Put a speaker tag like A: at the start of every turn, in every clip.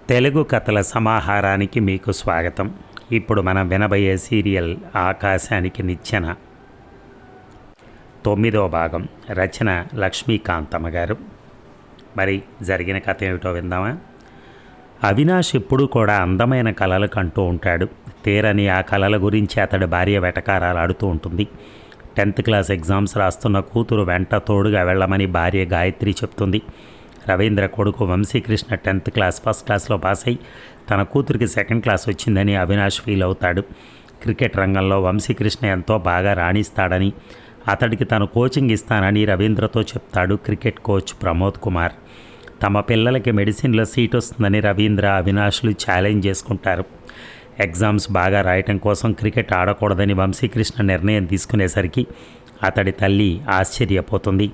A: తెలుగు కథల సమాహారానికి మీకు స్వాగతం. ఇప్పుడు మనం వినబోయే సీరియల్ ఆకాశానికి నిచ్చెన 9వ భాగం. రచన లక్ష్మీకాంతమ్మ గారు. మరి జరిగిన కథ ఏమిటో విందామా? అవినాష్ ఎప్పుడూ కూడా అందమైన కలలు కంటూ ఉంటాడు. తీరని ఆ కలల గురించి అతడి భార్య వెటకారాలు ఆడుతూ ఉంటుంది. 10th క్లాస్ ఎగ్జామ్స్ రాస్తున్న కూతురు వెంట తోడుగా వెళ్ళమని భార్య గాయత్రి చెప్తుంది. రవీంద్ర కొడుకు వంశీకృష్ణ 10th క్లాస్ ఫస్ట్ క్లాస్లో పాస్ అయి తన కూతురికి 2nd క్లాస్ వచ్చిందని అవినాష్ ఫీల్ అవుతాడు. క్రికెట్ రంగంలో వంశీకృష్ణ ఎంతో బాగా రాణిస్తాడని, అతడికి తను కోచింగ్ ఇస్తానని రవీంద్రతో చెప్తాడు క్రికెట్ కోచ్ ప్రమోద్ కుమార్. తమ పిల్లలకి మెడిసిన్లో సీట్ వస్తుందని రవీంద్ర, అవినాష్లు ఛాలెంజ్ చేసుకుంటారు. ఎగ్జామ్స్ బాగా రాయటం కోసం క్రికెట్ ఆడకూడదని వంశీకృష్ణ నిర్ణయం తీసుకునేసరికి అతడి తల్లి ఆశ్చర్యపోతుంది.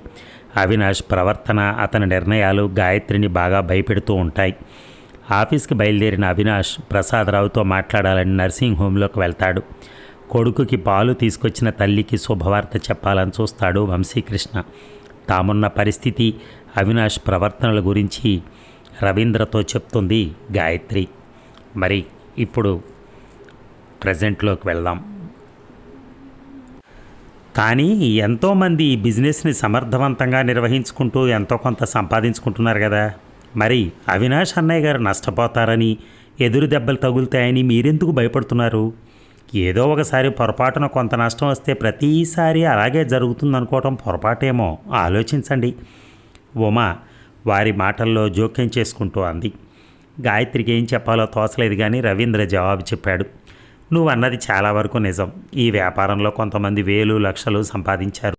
A: అవినాష్ ప్రవర్తన, అతని నిర్ణయాలు గాయత్రిని బాగా భయపెడుతూ ఉంటాయి. ఆఫీస్కి బయలుదేరిన అవినాష్ ప్రసాదరావుతో మాట్లాడాలని నర్సింగ్ హోంలోకి వెళ్తాడు. కొడుకుకి పాలు తీసుకొచ్చిన తల్లికి శుభవార్త చెప్పాలని చూస్తాడు వంశీకృష్ణ. తామున్న పరిస్థితి, అవినాష్ ప్రవర్తనల గురించి రవీంద్రతో చెప్తుంది గాయత్రి. మరి ఇప్పుడు ప్రజెంట్లోకి వెళ్దాం. కానీ ఎంతోమంది ఈ బిజినెస్ని సమర్థవంతంగా నిర్వహించుకుంటూ ఎంతో కొంత సంపాదించుకుంటున్నారు కదా. మరి అవినాష్ అన్నయ్య గారు నష్టపోతారని, ఎదురు దెబ్బలు తగులుతాయని మీరెందుకు భయపడుతున్నారు? ఏదో ఒకసారి పొరపాటున కొంత నష్టం వస్తే ప్రతిసారి అలాగే జరుగుతుందనుకోవటం పొరపాటేమో, ఆలోచించండి. ఉమా వారి మాటల్లో జోక్యం చేసుకుంటూ అంది. గాయత్రికి ఏం చెప్పాలో తోచలేదు కానీ రవీంద్ర జవాబు చెప్పాడు. నువ్వు అన్నది చాలా వరకు నిజం. ఈ వ్యాపారంలో కొంతమంది వేలు లక్షలు సంపాదించారు.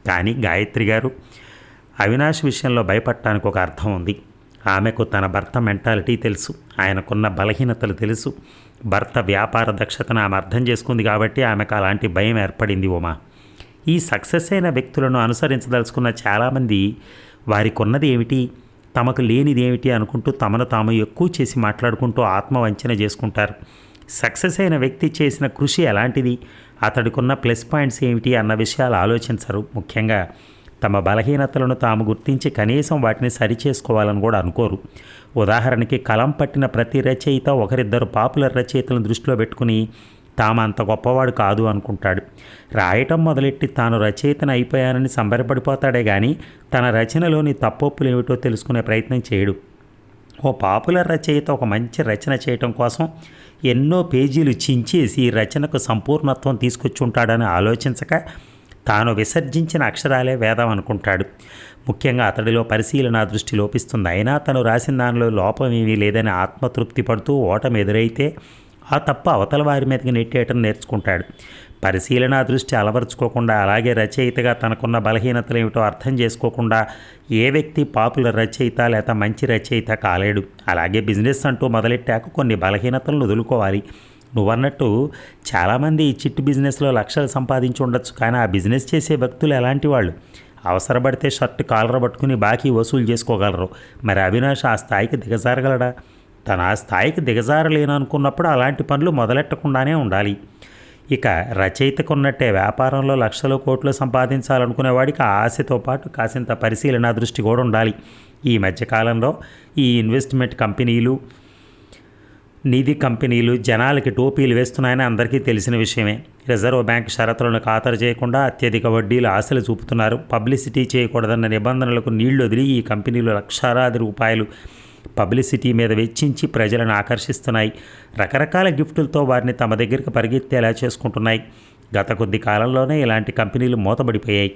A: కానీ గాయత్రి గారు, అవినాష్ విషయంలో భయపడటానికి ఒక అర్థం ఉంది. ఆమెకు తన భర్త మెంటాలిటీ తెలుసు, ఆయనకున్న బలహీనతలు తెలుసు. భర్త వ్యాపార దక్షతను ఆమె అర్థం చేసుకుంది కాబట్టి ఆమెకు అలాంటి భయం ఏర్పడింది. ఉమా, ఈ సక్సెస్ అయిన వ్యక్తులను అనుసరించదలుచుకున్న చాలామంది వారికి ఉన్నది ఏమిటి, తమకు లేనిది ఏమిటి అనుకుంటూ తమను తాము ఎక్కువ చేసి మాట్లాడుకుంటూ ఆత్మవంచన చేసుకుంటారు. సక్సెస్ అయిన వ్యక్తి చేసిన కృషి ఎలాంటిది, అతడికున్న ప్లస్ పాయింట్స్ ఏమిటి అన్న విషయాలు ఆలోచించరు. ముఖ్యంగా తమ బలహీనతలను తాము గుర్తించి కనీసం వాటిని సరిచేసుకోవాలని కూడా అనుకోరు. ఉదాహరణకి కలం పట్టిన ప్రతి రచయిత ఒకరిద్దరు పాపులర్ రచయితలను దృష్టిలో పెట్టుకుని తాము అంత గొప్పవాడు కాదు అనుకుంటాడు. రాయటం మొదలెట్టి తాను రచయితను అయిపోయానని సంబరపడిపోతాడే కానీ తన రచనలోని తప్పొప్పులు ఏమిటో తెలుసుకునే ప్రయత్నం చేయడు. ఓ పాపులర్ రచయిత ఒక మంచి రచన చేయటం కోసం ఎన్నో పేజీలు చించేసి రచనకు సంపూర్ణత్వం తీసుకొచ్చుంటాడని ఆలోచించక తాను విసర్జించిన అక్షరాలే వేదం అనుకుంటాడు. ముఖ్యంగా అతడిలో పరిశీలన దృష్టి లోపిస్తుంది. అయినా తను రాసిన దానిలో లోపం ఏమీ లేదని ఆత్మతృప్తి పడుతూ ఓటమి ఎదురైతే ఆ తప్ప అవతల వారి మీదకి నెట్టేయటం నేర్చుకుంటాడు. పరిశీలన దృష్టి అలవరుచుకోకుండా, అలాగే రచయితగా తనకున్న బలహీనతలు ఏమిటో అర్థం చేసుకోకుండా ఏ వ్యక్తి పాపులర్ రచయిత లేదా మంచి రచయిత కాలేడు. అలాగే బిజినెస్ అంటూ మొదలెట్టాక కొన్ని బలహీనతలను వదులుకోవాలి. నువ్వన్నట్టు చాలామంది ఈ చిట్టు బిజినెస్లో లక్షలు సంపాదించి ఉండొచ్చు, కానీ ఆ బిజినెస్ చేసే వ్యక్తులు ఎలాంటి వాళ్ళు? అవసరపడితే షర్ట్ కాలర పట్టుకుని బాకీ వసూలు చేసుకోగలరు. మరి అవినాష్ ఆ స్థాయికి దిగజారగలడా? తన ఆ స్థాయికి దిగజారలేననుకున్నప్పుడు అలాంటి పనులు మొదలెట్టకుండానే ఉండాలి. ఇక రచయితకున్నట్టే వ్యాపారంలో లక్షలు కోట్లు సంపాదించాలనుకునేవాడికి ఆ ఆశతో పాటు కాసింత పరిశీలన దృష్టి కూడా ఉండాలి. ఈ మధ్యకాలంలో ఈ ఇన్వెస్ట్మెంట్ కంపెనీలు, నిధి కంపెనీలు జనాలకి టోపీలు వేస్తున్నాయని అందరికీ తెలిసిన విషయమే. రిజర్వ్ బ్యాంక్ షరతులను ఖాతరు చేయకుండా అత్యధిక వడ్డీలు ఆశలు చూపుతున్నారు. పబ్లిసిటీ చేయకూడదన్న నిబంధనలకు నీళ్లు వదిలి ఈ కంపెనీలు లక్షలాది రూపాయలు పబ్లిసిటీ మీద వెచ్చించి ప్రజలను ఆకర్షిస్తున్నాయి. రకరకాల గిఫ్టులతో వారిని తమ దగ్గరికి పరిగెత్తేలా చేసుకుంటున్నాయి. గత కొద్ది కాలంలోనే ఇలాంటి కంపెనీలు మూతబడిపోయాయి.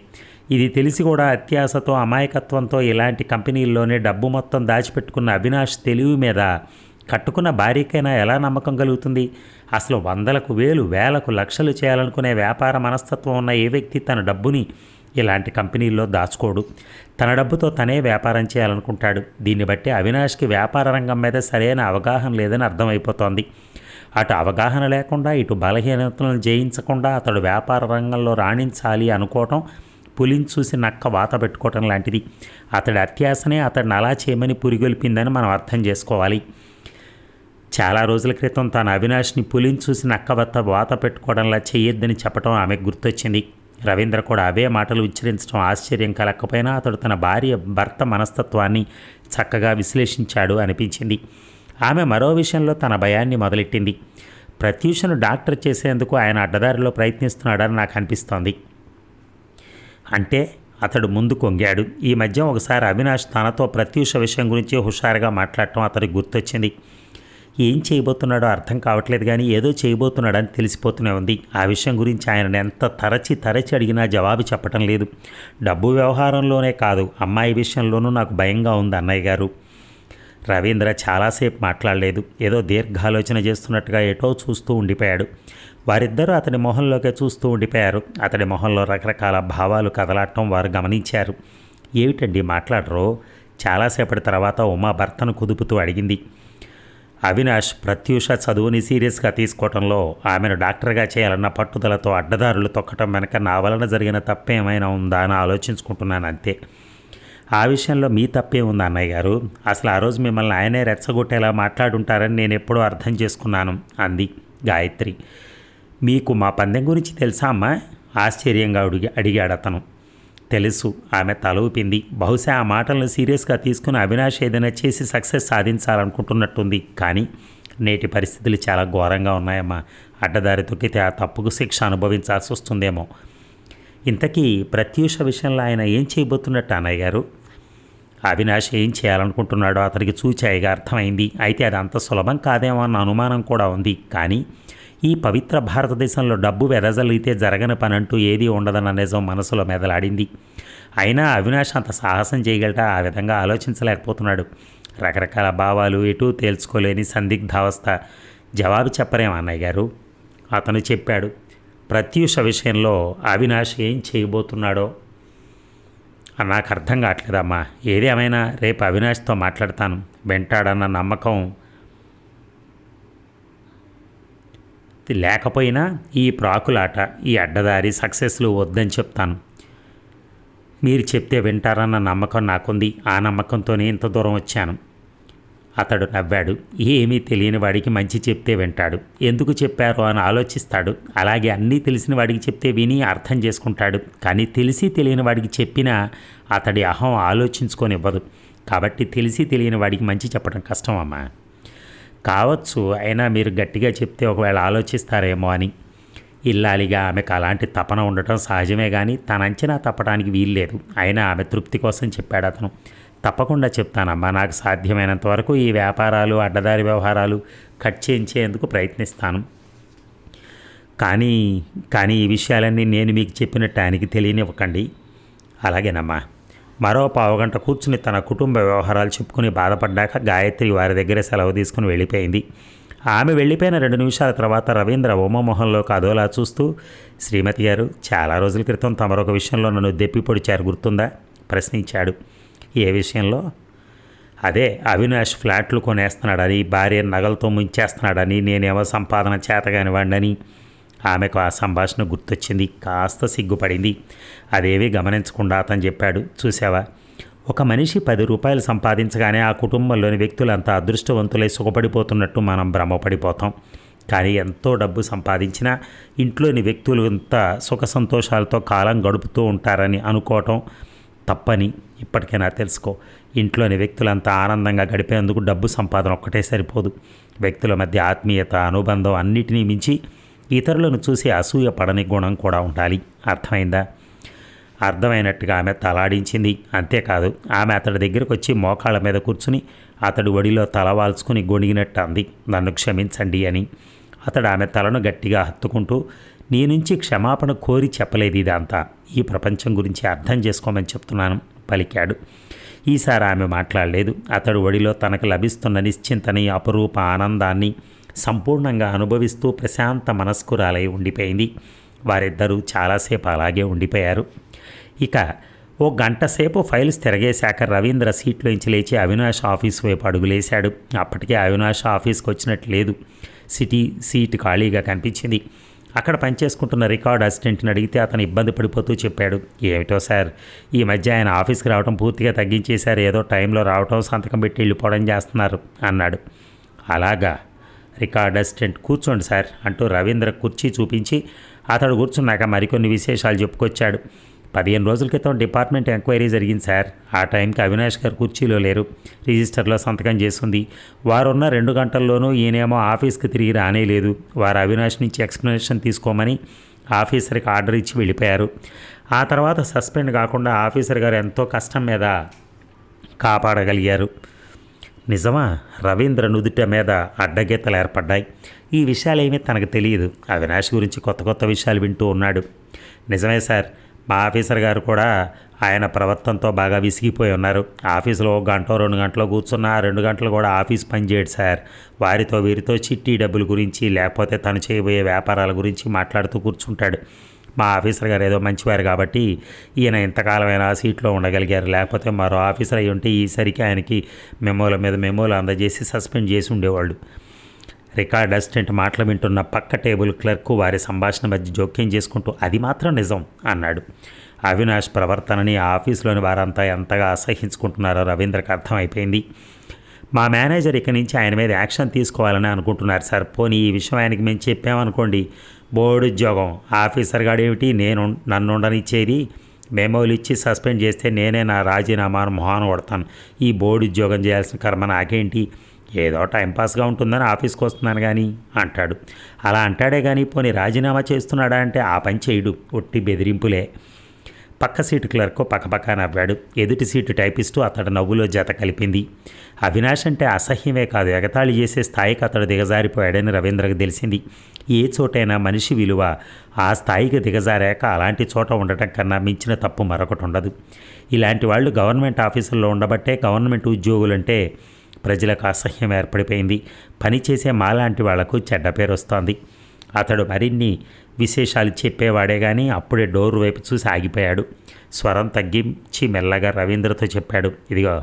A: ఇది తెలిసి కూడా అత్యాశతో, అమాయకత్వంతో ఇలాంటి కంపెనీల్లోనే డబ్బు మొత్తం దాచిపెట్టుకున్న అవినాష్ తెలివి మీద కట్టుకున్న భార్యకైనా ఎలా నమ్మకం కలుగుతుంది? అసలు వందలకు వేలు, వేలకు లక్షలు చేయాలనుకునే వ్యాపార మనస్తత్వం ఉన్న ఏ వ్యక్తి తన డబ్బుని ఇలాంటి కంపెనీల్లో దాచుకోడు. తన డబ్బుతో తనే వ్యాపారం చేయాలనుకుంటాడు. దీన్ని బట్టి అవినాష్కి వ్యాపార రంగం మీద సరైన అవగాహన లేదని అర్థమైపోతోంది. అటు అవగాహన లేకుండా, ఇటు బలహీనతలను జయించకుండా అతడు వ్యాపార రంగంలో రాణించాలి అనుకోవటం పులిని చూసి నక్క వాత పెట్టుకోవటం లాంటిది. అతడి అత్యాశనే అతడిని అలా చేయమని పురిగొల్పిందని మనం అర్థం చేసుకోవాలి. చాలా రోజుల క్రితం తాను అవినాష్ని పులిని చూసి నక్క వాత పెట్టుకోవడంలా చేయొద్దని చెప్పడం ఆమెకు గుర్తొచ్చింది. రవీంద్ర కూడా అవే మాటలు ఉచ్చరించడం ఆశ్చర్యం కలగకపోయినా అతడు తన భర్త మనస్తత్వాన్ని చక్కగా విశ్లేషించాడు అనిపించింది. ఆమె మరో విషయంలో తన భయాన్ని మొదలెట్టింది. ప్రత్యూషను డాక్టర్ చేసేందుకు ఆయన అడ్డదారిలో ప్రయత్నిస్తున్నాడని నాకు అనిపిస్తోంది. అంటే అతడు ముందు కొంగాడు. ఈ మధ్య ఒకసారి అవినాష్ తనతో ప్రత్యూష విషయం గురించి హుషారుగా మాట్లాడటం అతడికి గుర్తొచ్చింది. ఏం చేయబోతున్నాడో అర్థం కావట్లేదు, కానీ ఏదో చేయబోతున్నాడని తెలిసిపోతూనే ఉంది. ఆ విషయం గురించి ఆయనను ఎంత తరచి అడిగినా జవాబు చెప్పటం లేదు. డబ్బు వ్యవహారంలోనే కాదు, అమ్మాయి విషయంలోనూ నాకు భయంగా ఉంది అన్నయ్య గారు. రవీంద్ర చాలాసేపు మాట్లాడలేదు. ఏదో దీర్ఘాలోచన చేస్తున్నట్టుగా ఎటో చూస్తూ ఉండిపోయాడు. వారిద్దరూ అతడి మొహంలోకే చూస్తూ ఉండిపోయారు. అతడి మొహంలో రకరకాల భావాలు కదలాడటం వారు గమనించారు. ఏమిటండి మాట్లాడరు? చాలాసేపటి తర్వాత ఉమా భర్తను కుదుపుతూ అడిగింది. అవినాష్ ప్రత్యూష చదువుని సీరియస్గా తీసుకోవడంలో, ఆమెను డాక్టర్గా చేయాలన్న పట్టుదలతో అడ్డదారులు తొక్కటం వెనక నా వలన జరిగిన తప్పేమైనా ఉందా అని ఆలోచించుకుంటున్నాను అంతే. ఆ విషయంలో మీ తప్పే ఉంది అన్నయ్య గారు. అసలు ఆ రోజు మిమ్మల్ని ఆయనే రెచ్చగొట్టేలా మాట్లాడుంటారని నేను ఎప్పుడూ అర్థం చేసుకున్నాను అంది గాయత్రి. మీకు మా పందెం గురించి తెలుసా అమ్మా? ఆశ్చర్యంగా అడిగాడు అతను. తెలుసు, ఆమె తల ఊపింది. బహుశా ఆ మాటలను సీరియస్గా తీసుకుని అవినాష్ ఏదైనా చేసి సక్సెస్ సాధించాలనుకుంటున్నట్టుంది. కానీ నేటి పరిస్థితులు చాలా ఘోరంగా ఉన్నాయమ్మా. అడ్డదారి తొక్కితే ఆ తప్పుకు శిక్ష అనుభవించాల్సి వస్తుందేమో. ఇంతకీ ప్రత్యూష విషయంలో ఆయన ఏం చేయబోతున్నట్టు అన్నయ్య గారు? అవినాష్ ఏం చేయాలనుకుంటున్నాడో అతనికి చూచాయిగా అర్థమైంది. అయితే అది అంత సులభం కాదేమో అన్న అనుమానం కూడా ఉంది. కానీ ఈ పవిత్ర భారతదేశంలో డబ్బు వెదజల్లితే జరగని పని అంటూ ఏదీ ఉండదన్న నిజం మనసులో మెదలాడింది. అయినా అవినాష్ అంత సాహసం చేయగలట ఆ విధంగా ఆలోచించలేకపోతున్నాడు. రకరకాల భావాలు, ఎటూ తేల్చుకోలేని సందిగ్ధావస్థ. జవాబు చెప్పరేం అన్నయ్య గారు? అతను చెప్పాడు. ప్రత్యూష విషయంలో అవినాష్ ఏం చేయబోతున్నాడో నాకు అర్థం కావట్లేదమ్మా. ఏదేమైనా రేపు అవినాష్తో మాట్లాడతాను. వెంటాడన్న నమ్మకం లేకపోయినా ఈ ప్రాకులాట, ఈ అడ్డదారి సక్సెస్లు వద్దని చెప్తాను. మీరు చెప్తే వింటారన్న నమ్మకం నాకుంది. ఆ నమ్మకంతోనే ఇంత దూరం వచ్చాను. అతడు నవ్వాడు. ఏమీ తెలియని వాడికి మంచి చెప్తే వింటాడు. ఎందుకు చెప్పారో అని ఆలోచిస్తాడు. అలాగే అన్నీ తెలిసిన వాడికి చెప్తే విని అర్థం చేసుకుంటాడు. కానీ తెలిసి తెలియని వాడికి చెప్పినా అతడి అహం ఆలోచించుకొనివ్వదు. కాబట్టి తెలిసి తెలియని వాడికి మంచి చెప్పడం కష్టం అమ్మా. కావచ్చు, అయినా మీరు గట్టిగా చెప్తే ఒకవేళ ఆలోచిస్తారేమో అని. ఇల్లాలిగా ఆమెకు అలాంటి తపన ఉండటం సహజమే, కానీ తన అంచనా తప్పడానికి వీల్లేదు. అయినా ఆమె తృప్తి కోసం చెప్పాడు అతను. తప్పకుండా చెప్తానమ్మా. నాకు సాధ్యమైనంత వరకు ఈ వ్యాపారాలు, అడ్డదారి వ్యవహారాలు కట్ చేయించేందుకు ప్రయత్నిస్తాను. కానీ ఈ విషయాలన్నీ నేను మీకు చెప్పినట్టు ఆయనకి తెలియనివ్వకండి. అలాగేనమ్మా. మరో పావుగంట కూర్చుని తన కుటుంబ వ్యవహారాలు చెప్పుకుని బాధపడ్డాక గాయత్రి వారి దగ్గర సెలవు తీసుకుని వెళ్ళిపోయింది. ఆమె వెళ్ళిపోయిన 2 నిమిషాల తర్వాత రవీంద్ర ఉమామోహన్లోకి అదోలా చూస్తూ, శ్రీమతి గారు, చాలా రోజుల క్రితం తమరొక విషయంలో నన్ను దెప్పి పొడిచారు, గుర్తుందా? ప్రశ్నించాడు. ఏ విషయంలో? అదే అవినాష్ ఫ్లాట్లు కొనేస్తున్నాడని, భార్య నగలతో ముంచేస్తున్నాడని, నేనేమో సంపాదన చేతగాని వాడిని. ఆమెకు ఆ సంభాషణ గుర్తొచ్చింది. కాస్త సిగ్గుపడింది. అదేమీ గమనించకుండా అతను చెప్పాడు. చూసావా, ఒక మనిషి 10 రూపాయలు సంపాదించగానే ఆ కుటుంబంలోని వ్యక్తులంతా అదృష్టవంతులై సుఖపడిపోతున్నట్టు మనం భ్రమపడిపోతాం. కానీ ఎంతో డబ్బు సంపాదించినా ఇంట్లోని వ్యక్తులు ఇంత సుఖ సంతోషాలతో కాలం గడుపుతూ ఉంటారని అనుకోవటం తప్పని ఇప్పటికైనా తెలుసుకో. ఇంట్లోని వ్యక్తులంతా ఆనందంగా గడిపేందుకు డబ్బు సంపాదన ఒక్కటే సరిపోదు. వ్యక్తుల మధ్య ఆత్మీయత, అనుబంధం అన్నిటినీ మించి ఇతరులను చూసి అసూయ పడని గుణం కూడా ఉండాలి. అర్థమైందా? అర్థమైనట్టుగా ఆమె తలాడించింది. అంతేకాదు, ఆమె అతడి దగ్గరకు వచ్చి మోకాళ్ళ మీద కూర్చుని అతడు ఒడిలో తలవాల్చుకుని గొణిగినట్టు అంది, నన్ను క్షమించండి అని. అతడు ఆమె తలను గట్టిగా హత్తుకుంటూ, నీ నుంచి క్షమాపణ కోరి చెప్పలేదు ఇదంతా, ఈ ప్రపంచం గురించి అర్థం చేసుకోమని చెప్తున్నాను పలికాడు. ఈసారి ఆమె మాట్లాడలేదు. అతడు ఒడిలో తనకు లభిస్తున్న నిశ్చింతని, అపరూప ఆనందాన్ని సంపూర్ణంగా అనుభవిస్తూ ప్రశాంత మనస్కురాలై ఉండిపోయింది. వారిద్దరూ చాలాసేపు అలాగే ఉండిపోయారు. ఇక ఓ గంట సేపు ఫైల్స్ తిరగేశాక రవీంద్ర సీట్లోంచి లేచి అవినాష్ ఆఫీస్ వైపు అడుగులేశాడు. అప్పటికే అవినాష్ ఆఫీస్కి వచ్చినట్టు లేదు. సీటు ఖాళీగా కనిపించింది. అక్కడ పనిచేసుకుంటున్న రికార్డ్ అసిస్టెంట్ని అడిగితే అతను ఇబ్బంది పడిపోతూ చెప్పాడు, ఏమిటో సార్, ఈ మధ్య ఆయన ఆఫీస్కి రావడం పూర్తిగా తగ్గించేశారు. ఏదో టైంలో రావటం, సంతకం పెట్టి వెళ్ళిపోవడం చేస్తున్నారు అన్నాడు. అలాగా, రికార్డ్ అసిస్టెంట్ కూర్చోండి సార్ అంటూ రవీంద్ర కుర్చీ చూపించి అతడు కూర్చున్నాక మరికొన్ని విశేషాలు చెప్పుకొచ్చాడు. 15 రోజుల క్రితం డిపార్ట్మెంట్ ఎంక్వైరీ జరిగింది సార్. ఆ టైంకి అవినాష్ గారు కుర్చీలో లేరు. రిజిస్టర్లో సంతకం చేసింది. వారున్న 2 గంటల్లోనూ ఈయనేమో ఆఫీస్కి తిరిగి రానేలేదు. వారు అవినాష్ నుంచి ఎక్స్ప్లెనేషన్ తీసుకోమని ఆఫీసర్కి ఆర్డర్ ఇచ్చి వెళ్ళిపోయారు. ఆ తర్వాత సస్పెండ్ కాకుండా ఆఫీసర్ గారు ఎంతో కష్టం మీద కాపాడగలిగారు. నిజమా? రవీంద్ర నుదుట మీద అడ్డగీతలు ఏర్పడ్డాయి. ఈ విషయాలేమీ తనకు తెలియదు. అవినాష్ గురించి కొత్త కొత్త విషయాలు వింటూ ఉన్నాడు. నిజమే సార్, మా ఆఫీసర్ గారు కూడా ఆయన ప్రవర్తనతో బాగా విసిగిపోయి ఉన్నారు. ఆఫీసులో 1 గంట 2 గంటలో కూర్చున్న 2 గంటలు కూడా ఆఫీస్ పనిచేయడు సార్. వారితో వీరితో చిట్టి డబ్బుల గురించి లేకపోతే తను చేయబోయే వ్యాపారాల గురించి మాట్లాడుతూ కూర్చుంటాడు. మా ఆఫీసర్ గారు ఏదో మంచివారు కాబట్టి ఈయన ఇంతకాలమైన ఆ సీట్లో ఉండగలిగారు. లేకపోతే మరో ఆఫీసర్ అయి ఉంటే ఈసరికి ఆయనకి మెమోల మీద మెమోలు అందజేసి సస్పెండ్ చేసి ఉండేవాళ్ళు. రికార్డ్ అసిస్టెంట్ మాటలు వింటున్న పక్క టేబుల్ క్లర్క్ వారి సంభాషణ మధ్య జోక్యం చేసుకుంటూ అది మాత్రం నిజం అన్నాడు. అవినాష్ ప్రవర్తనని ఆఫీసులోని వారంతా ఎంతగా అసహించుకుంటున్నారో రవీంద్రకు అర్థమైపోయింది. మా మేనేజర్ ఇక నుంచి ఆయన మీద యాక్షన్ తీసుకోవాలని అనుకుంటున్నారు సార్. పోనీ ఈ విషయం ఆయనకి మేము చెప్పామనుకోండి, బోర్డు ఉద్యోగం ఆఫీసర్ గాడేమిటి నన్ను ఉండనిచ్చేది, మెమోలు ఇచ్చి సస్పెండ్ చేస్తే నేనే నా రాజీనామాను మొహాన కొడతాను. ఈ బోర్డు ఉద్యోగం చేయాల్సిన కర్మ నాకేంటి, ఏదో టైంపాస్గా ఉంటుందని ఆఫీస్కి వస్తున్నాను కానీ అంటాడు. అలా అంటాడే కానీ పోనీ రాజీనామా చేస్తున్నాడా అంటే ఆ పని చేయడు, ఒట్టి బెదిరింపులే. పక్క సీటు క్లర్క్ పక్కపక్క నవ్వాడు. ఎదుటి సీటు టైపిస్టు అతడు నవ్వులో జత కలిపింది. అవినాష్ అంటే అసహ్యమే కాదు, ఎగతాళి చేసే స్థాయికి అతడు దిగజారిపోయాడని రవీంద్రకు తెలిసింది. ఏ చోటైనా మనిషి విలువ ఆ స్థాయికి దిగజారాక అలాంటి చోట ఉండటం కన్నా మించిన తప్పు మరొకటి ఉండదు. ఇలాంటి వాళ్ళు గవర్నమెంట్ ఆఫీసుల్లో ఉండబట్టే గవర్నమెంట్ ఉద్యోగులంటే ప్రజలకు అసహ్యం ఏర్పడిపోయింది. పనిచేసే మాలాంటి వాళ్లకు చెడ్డ పేరు వస్తోంది. అతడు మరిన్ని విశేషాలు చెప్పేవాడే కానీ అప్పుడే డోర్ వైపు చూసి ఆగిపోయాడు. స్వరం తగ్గించి మెల్లగా రవీంద్రతో చెప్పాడు, ఇదిగో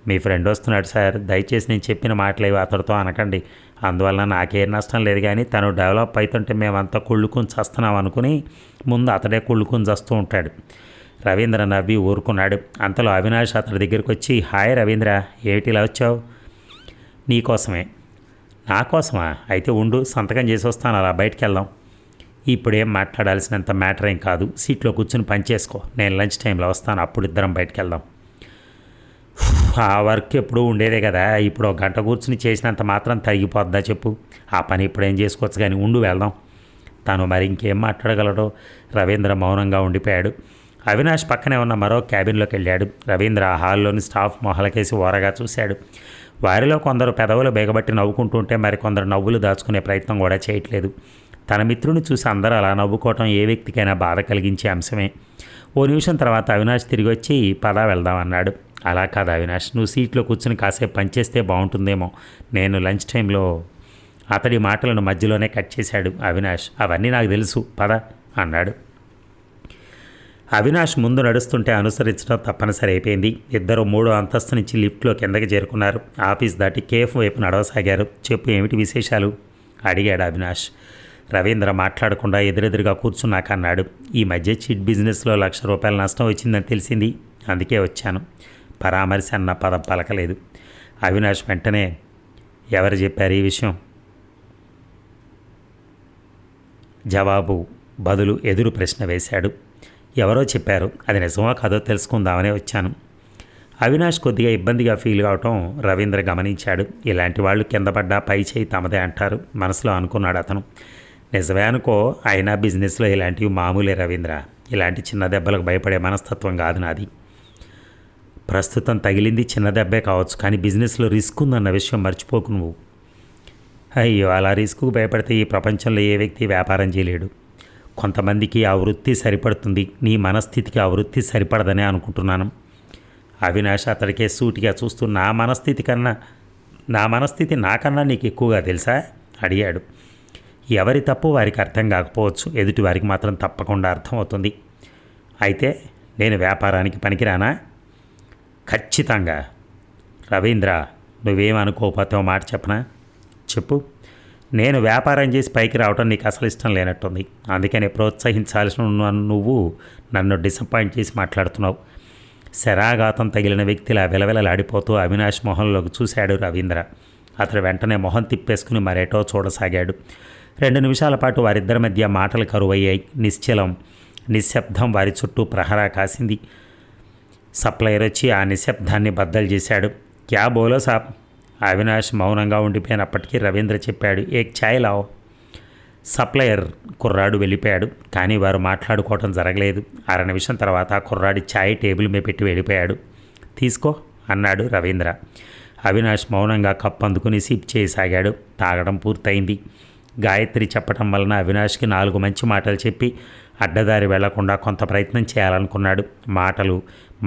A: మీ ఫ్రెండ్ వస్తున్నాడు సార్, దయచేసి నేను చెప్పిన మాటలేవి అతడితో అనకండి. అందువలన నాకేం నష్టం లేదు కానీ తను డెవలప్ అవుతుంటే మేమంతా కుళ్ళుకుని చస్తున్నాం అనుకుని ముందు అతడే కుళ్ళుకుని చస్తూ ఉంటాడు. రవీంద్ర నవ్వి ఊరుకున్నాడు. అంతలో అవినాష్ అతడి దగ్గరికి వచ్చి, హాయ్ రవీంద్ర, ఏమిటి ఇలా వచ్చావు? నీకోసమే. నా కోసమా? అయితే ఉండు, సంతకం చేసి వస్తాను, అలా బయటికి వెళ్దాం. ఇప్పుడేం మాట్లాడాల్సినంత మ్యాటర్ ఏం కాదు, సీట్లో కూర్చుని పనిచేసుకో, నేను లంచ్ టైంలో వస్తాను, అప్పుడు ఇద్దరం బయటికి వెళ్దాం. ఆ వర్క్ ఎప్పుడూ ఉండేదే కదా, ఇప్పుడు 1 గంట కూర్చుని చేసినంత మాత్రం తరిగిపోద్దా చెప్పు? ఆ పని ఇప్పుడు ఏం చేసుకోవచ్చు కానీ ఉండు వెళ్దాం. తను మరి ఇంకేం మాట్లాడగలడో రవీంద్ర మౌనంగా ఉండిపోయాడు. అవినాష్ పక్కనే ఉన్న మరో క్యాబిన్లోకి వెళ్ళాడు. రవీంద్ర ఆ హాల్లోని స్టాఫ్ మొహలకేసి ఓరగా చూశాడు. వారిలో కొందరు పెదవులు బేగబట్టి నవ్వుకుంటుంటే మరికొందరు నవ్వులు దాచుకునే ప్రయత్నం కూడా చేయట్లేదు. తన మిత్రుని చూసి అందరూ అలా నవ్వుకోవటం ఏ వ్యక్తికైనా బాధ కలిగించే అంశమే. ఓ నిమిషం తర్వాత అవినాష్ తిరిగి వచ్చి పదా వెళ్దాం అన్నాడు. అలా కాదు అవినాష్, నువ్వు సీట్లో కూర్చుని కాసేపు పనిచేస్తే బాగుంటుందేమో, నేను లంచ్ టైంలో. అతడి మాటలను మధ్యలోనే కట్ చేశాడు అవినాష్. అవన్నీ నాకు తెలుసు, పద అన్నాడు. అవినాష్ ముందు నడుస్తుంటే అనుసరించడం తప్పనిసరి అయిపోయింది. ఇద్దరు 3వ అంతస్తు నుంచి లిఫ్ట్లో కిందకి చేరుకున్నారు. ఆఫీస్ దాటి కేఫ్ వైపు నడవసాగారు. చెప్పు, ఏమిటి విశేషాలు అడిగాడు అవినాష్. రవీంద్ర మాట్లాడకుండా ఎదురెదురుగా కూర్చున్నాక అన్నాడు, ఈ మధ్య చిట్ బిజినెస్లో ₹1,00,000 నష్టం వచ్చిందని తెలిసింది, అందుకే వచ్చాను. పరామర్శ అన్న పదం పలకలేదు. అవినాష్ వెంటనే, ఎవరు చెప్పారు ఈ విషయం? జవాబు బదులు ఎదురు ప్రశ్న వేశాడు. ఎవరో చెప్పారు, అది నిజమో కాదో తెలుసుకుందామనే వచ్చాను. అవినాష్ కొద్దిగా ఇబ్బందిగా ఫీల్ కావటం రవీంద్ర గమనించాడు. ఇలాంటి వాళ్ళు కింద పడ్డా పై చేయి తమదే అంటారు మనసులో అనుకున్నాడు అతను. నిజమే అనుకో, అయినా బిజినెస్లో ఇలాంటివి మామూలే రవీంద్ర, ఇలాంటి చిన్న దెబ్బలకు భయపడే మనస్తత్వం కాదు నాది. ప్రస్తుతం తగిలింది చిన్న దెబ్బే కావచ్చు, కానీ బిజినెస్లో రిస్క్ ఉందన్న విషయం మర్చిపోకు నువ్వు. అయ్యో, అలా రిస్క్కు భయపడితే ఈ ప్రపంచంలో ఏ వ్యక్తి వ్యాపారం చేయలేడు. కొంతమందికి ఆ వృత్తి సరిపడుతుంది, నీ మనస్థితికి ఆ వృత్తి సరిపడదనే అనుకుంటున్నాను. అవినాష్ అతడికే సూటిగా చూస్తూ, నా మనస్థితి నాకన్నా నీకు ఎక్కువగా తెలుసా అడిగాడు. ఎవరి తప్పు వారికి అర్థం కాకపోవచ్చు, ఎదుటి వారికి మాత్రం తప్పకుండా అర్థమవుతుంది. అయితే నేను వ్యాపారానికి పనికిరానా? ఖచ్చితంగా. రవీంద్ర, నువ్వేమనుకోకపోతే మాట చెప్పనా? చెప్పు. నేను వ్యాపారం చేసి పైకి రావటం నీకు అసలు ఇష్టం లేనట్టుంది, అందుకని ప్రోత్సహించాల్సిన నువ్వు నన్ను డిసప్పాయింట్ చేసి మాట్లాడుతున్నావు. శరాఘాతం తగిలిన వ్యక్తిలా విలవిలలాడిపోతూ అవినాష్ మొహంలోకి చూశాడు రవీంద్ర. అతడు వెంటనే మొహం తిప్పేసుకుని మరేటో చూడసాగాడు. 2 నిమిషాల పాటు వారిద్దరి మధ్య మాటలు కరువయ్యాయి. నిశ్చలం. నిశ్శబ్దం వారి చుట్టూ ప్రహరా కాసింది. సప్లయర్ వచ్చి ఆ నిశ్శబ్దాన్ని బద్దలు చేశాడు. క్యా బోలో సాబ్. అవినాష్ మౌనంగా ఉండిపోయినప్పటికీ రవీంద్ర చెప్పాడు, ఏక్ ఛాయ్ లావ్. సప్లయర్ కుర్రాడు వెళ్ళిపోయాడు. కానీ వారు మాట్లాడుకోవటం జరగలేదు. అర నిమిషం తర్వాత ఆ కుర్రాడి ఛాయ్ టేబుల్ మీద పెట్టి వెళ్ళిపోయాడు. తీసుకో అన్నాడు రవీంద్ర. అవినాష్ మౌనంగా కప్ అందుకుని సిప్ చేయసాగాడు. తాగడం పూర్తయింది. గాయత్రి చెప్పటం వలన అవినాష్కి 4 మంచి మాటలు చెప్పి అడ్డదారి వెళ్లకుండా కొంత ప్రయత్నం చేయాలనుకున్నాడు. మాటలు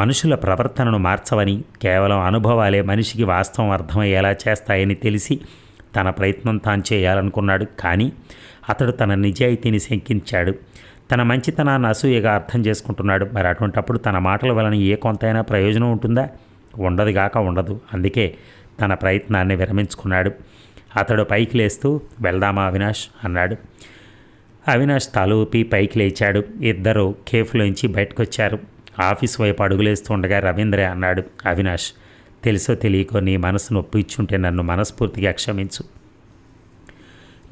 A: మనుషుల ప్రవర్తనను మార్చవని, కేవలం అనుభవాలే మనిషికి వాస్తవం అర్థమయ్యేలా చేస్తాయని తెలిసి తన ప్రయత్నం తాను చేయాలనుకున్నాడు. కానీ అతడు తన నిజాయితీని శంకించాడు. తన మంచితనాన్ని అసూయగా అర్థం చేసుకుంటున్నాడు. మరి అటువంటప్పుడు తన మాటల వలన ఏ కొంతైనా ప్రయోజనం ఉంటుందా? ఉండదుగాక ఉండదు. అందుకే తన ప్రయత్నాన్ని విరమించుకున్నాడు. అతడు పైకి లేస్తూ, వెళ్దామా అవినాష్ అన్నాడు. అవినాష్ తల ఊపి పైకి లేచాడు. ఇద్దరు కేఫ్లోంచి బయటకొచ్చారు. ఆఫీస్ వైపు అడుగులేస్తూ ఉండగా రవీంద్రే అన్నాడు, అవినాష్, తెలుసో తెలియకో నీ మనసు నొప్పి ఇచ్చుంటే నన్ను మనస్ఫూర్తిగా క్షమించు.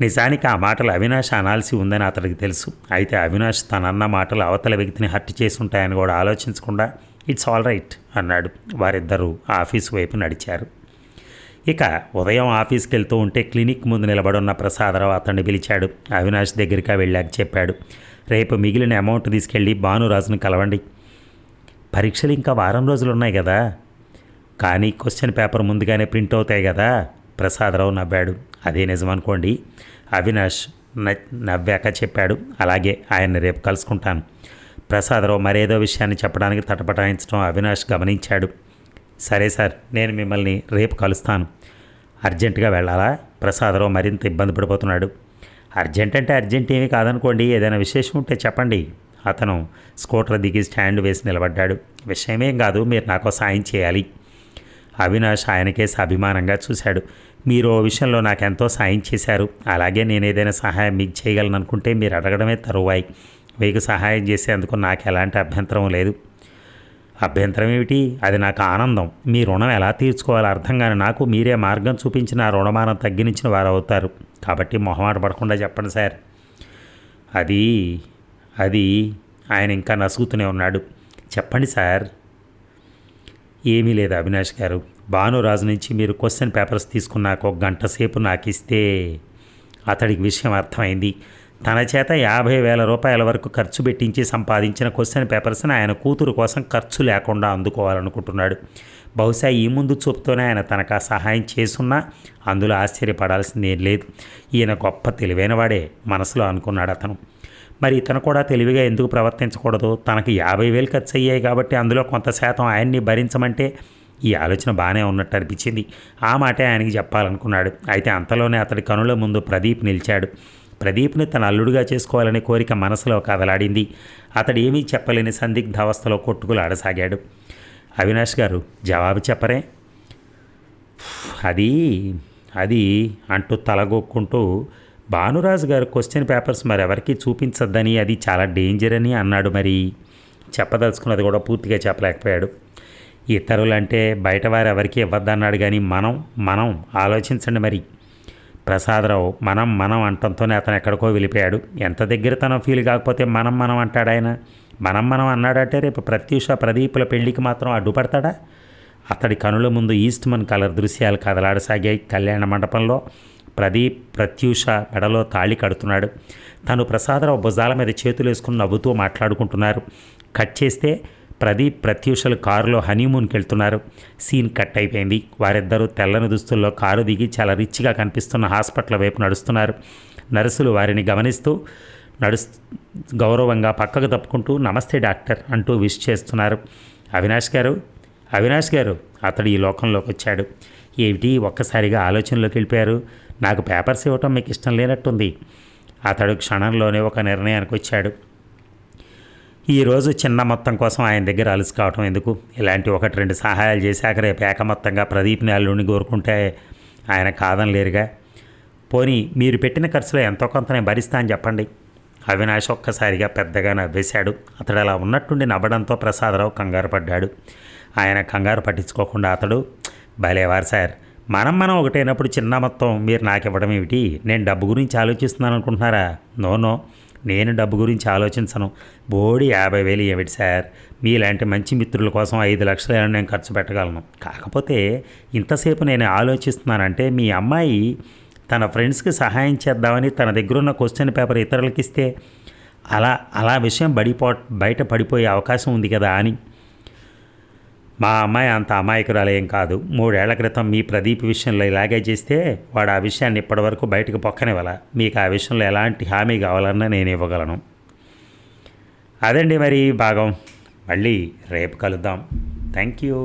A: నిజానికి ఆ మాటలు అవినాష్ అనాల్సి ఉందని అతడికి తెలుసు. అయితే అవినాష్ తనన్న మాటలు అవతల వ్యక్తిని హర్ట్ చేసుంటాయని కూడా ఆలోచించకుండా ఇట్స్ ఆల్ రైట్ అన్నాడు. వారిద్దరూ ఆఫీసు వైపు నడిచారు. ఇక ఉదయం ఆఫీస్కి వెళ్తూ ఉంటే క్లినిక్ ముందు నిలబడున్న ప్రసాదరావు అతన్ని పిలిచాడు. అవినాష్ దగ్గరికి వెళ్ళాక చెప్పాడు, రేపు మిగిలిన అమౌంట్ తీసుకెళ్ళి భానురాజును కలవండి. పరీక్షలు ఇంకా వారం రోజులు ఉన్నాయి కదా, కానీ క్వశ్చన్ పేపర్ ముందుగానే ప్రింట్ అవుతాయి కదా. ప్రసాదరావు నవ్వాడు. అదే నిజమనుకోండి. అవినాష్ నవ్వాక చెప్పాడు, అలాగే ఆయన్ని రేపు కలుసుకుంటాను. ప్రసాదరావు మరేదో విషయాన్ని చెప్పడానికి తటపటాయించడం అవినాష్ గమనించాడు. సరే సార్, నేను మిమ్మల్ని రేపు కలుస్తాను. అర్జెంటుగా వెళ్ళాలా? ప్రసాదరావు మరింత ఇబ్బంది పడిపోతున్నాడు. అర్జెంట్ అంటే అర్జెంట్ ఏమీ కాదనుకోండి, ఏదైనా విశేషం ఉంటే చెప్పండి. అతను స్కూటర్ దిగి స్టాండ్ వేసి నిలబడ్డాడు. విషయమేం కాదు, మీరు నాకు సాయం చేయాలి. అవినాష్ ఆయనకేసి అభిమానంగా చూశాడు. మీరు ఓ విషయంలో నాకెంతో సాయం చేశారు. అలాగే నేను ఏదైనా సహాయం మీకు చేయగలను అనుకుంటే మీరు అడగడమే తరువాయి. మీకు సహాయం చేసేందుకు నాకు ఎలాంటి అభ్యంతరం లేదు. అభ్యంతరం ఏమిటి? అది నాకు ఆనందం. మీ రుణం ఎలా తీర్చుకోవాలో అర్థం కాని నాకు మీరే మార్గం చూపించిన ఆ రుణమానం తగ్గించిన వారు అవుతారు. కాబట్టి మొహమాట పడకుండా చెప్పండి సార్. అది అది ఆయన ఇంకా నసుగుతూనే ఉన్నాడు. చెప్పండి సార్. ఏమీ లేదు అవినాష్ గారు. భానురాజు నుంచి మీరు క్వశ్చన్ పేపర్స్ తీసుకున్నాక 1 గంట సేపు నాకు ఇస్తే అతడికి విషయం అర్థమైంది. తన చేత 50,000 రూపాయల వరకు ఖర్చు పెట్టించి సంపాదించిన క్వశ్చన్ పేపర్స్ని ఆయన కూతురు కోసం ఖర్చు లేకుండా అందుకోవాలనుకుంటున్నాడు. బహుశా ఈ ముందు చూపుతోనే ఆయన తనకు ఆ సహాయం చేసున్నా అందులో ఆశ్చర్యపడాల్సిందేం లేదు. ఈయన గొప్ప తెలివైనవాడే మనసులో అనుకున్నాడు అతను. మరి ఇతను కూడా తెలివిగా ఎందుకు ప్రవర్తించకూడదు? తనకు 50,000 ఖర్చు అయ్యాయి కాబట్టి అందులో కొంత శాతం ఆయన్ని భరించమంటే ఈ ఆలోచన బాగానే ఉన్నట్టు అనిపించింది. ఆ మాటే ఆయనకి చెప్పాలనుకున్నాడు. అయితే అంతలోనే అతడి కనుల ముందు ప్రదీప్ నిలిచాడు. ప్రదీప్ని తన అల్లుడుగా చేసుకోవాలనే కోరిక మనసులో కదలాడింది. అతడు ఏమీ చెప్పలేని సందిగ్ధావస్థలో కొట్టుకులాడసాగాడు. అవినాష్ గారు జవాబు చెప్పరే? అది అది అంటూ తలగొక్కుంటూ, భానురాజు గారు క్వశ్చన్ పేపర్స్ మరెవరికి చూపించద్దని, అది చాలా డేంజర్ అని అన్నాడు. మరి చెప్పదలుచుకున్నది కూడా పూర్తిగా చెప్పలేకపోయాడు. ఇతరులంటే బయట వారు ఎవరికి ఇవ్వద్దన్నాడు, కానీ మనం ఆలోచించండి. మరి ప్రసాదరావు మనం అంటంతోనే అతను ఎక్కడికో వెళ్ళిపోయాడు. ఎంత దగ్గర తన ఫీల్ కాకపోతే మనం అంటాడు ఆయన. మనం అన్నాడంటే రేపు ప్రత్యూష ప్రదీపుల పెళ్లికి మాత్రం అడ్డుపడతాడా? అతడి కనుల ముందు ఈస్ట్మన్ కలర్ దృశ్యాలు కదలాడసాగాయి. కళ్యాణ మండపంలో ప్రదీప్ ప్రత్యూష మెడలో తాళి కడుతున్నాడు. తను ప్రసాదరావు భుజాల మీద చేతులు వేసుకుని నవ్వుతూ మాట్లాడుకుంటున్నారు. కట్ చేస్తే ప్రదీప్ ప్రత్యూషలు కారులో హనీమూన్కి వెళ్తున్నారు. సీన్ కట్ అయిపోయింది. వారిద్దరూ తెల్లని దుస్తుల్లో కారు దిగి చాలా రిచ్గా కనిపిస్తున్న హాస్పిటల్ వైపు నడుస్తున్నారు. నర్సులు వారిని గమనిస్తూ గౌరవంగా పక్కకు తప్పుకుంటూ నమస్తే డాక్టర్ అంటూ విష్ చేస్తున్నారు. అవినాష్ గారు అతడు ఈ లోకంలోకి వచ్చాడు. ఏమిటి ఒక్కసారిగా ఆలోచనలోకి వెళ్ళిపోయారు? నాకు పేపర్స్ ఇవ్వటం మీకు ఇష్టం లేనట్టుంది. అతడు క్షణంలోనే ఒక నిర్ణయానికి వచ్చాడు. ఈరోజు చిన్న మొత్తం కోసం ఆయన దగ్గర అలసి కావటం ఎందుకు? ఇలాంటి 1-2 సహాయాలు చేశాక రేపు ఏకమొత్తంగా ప్రదీప్ని అల్లుడిని కోరుకుంటే ఆయన కాదనలేరుగా. పోనీ మీరు పెట్టిన ఖర్చులో ఎంతో కొంత నేను భరిస్తా అని చెప్పండి. అవినాష్ ఒక్కసారిగా పెద్దగా నవ్వేశాడు. అతడు అలా ఉన్నట్టుండి నవ్వడంతో ప్రసాదరావు కంగారు పడ్డాడు. ఆయన కంగారు పట్టించుకోకుండా అతడు, భలేవారు సార్, మనం ఒకటైనప్పుడు చిన్న మొత్తం మీరు నాకు ఇవ్వడం ఏమిటి? నేను డబ్బు గురించి ఆలోచిస్తున్నాను అనుకుంటున్నారా? నో, నేను డబ్బు గురించి ఆలోచించను. బోడి 50,000 ఏమిటి సార్, మీలాంటి మంచి మిత్రుల కోసం 5 లక్షలు నేను ఖర్చు పెట్టగలను. కాకపోతే ఇంతసేపు నేను ఆలోచిస్తున్నానంటే మీ అమ్మాయి తన ఫ్రెండ్స్కి సహాయం చేద్దామని తన దగ్గరున్న క్వశ్చన్ పేపర్ ఇతరులకి ఇస్తే అలా అలా విషయం బయట పడిపోయే అవకాశం ఉంది కదా అని. మా అమ్మాయి అంత అమాయకురాలేం కాదు. 3 ఏళ్ల క్రితం మీ ప్రదీప్ విషయంలో ఇలాగే చేస్తే వాడు ఆ విషయాన్ని ఇప్పటివరకు బయటకు పొక్కనివ్వాల. మీకు ఆ విషయంలో ఎలాంటి హామీ కావాలన్నా నేను ఇవ్వగలను. అదండి మరి భాగం. మళ్ళీ రేపు కలుద్దాం. Thank you.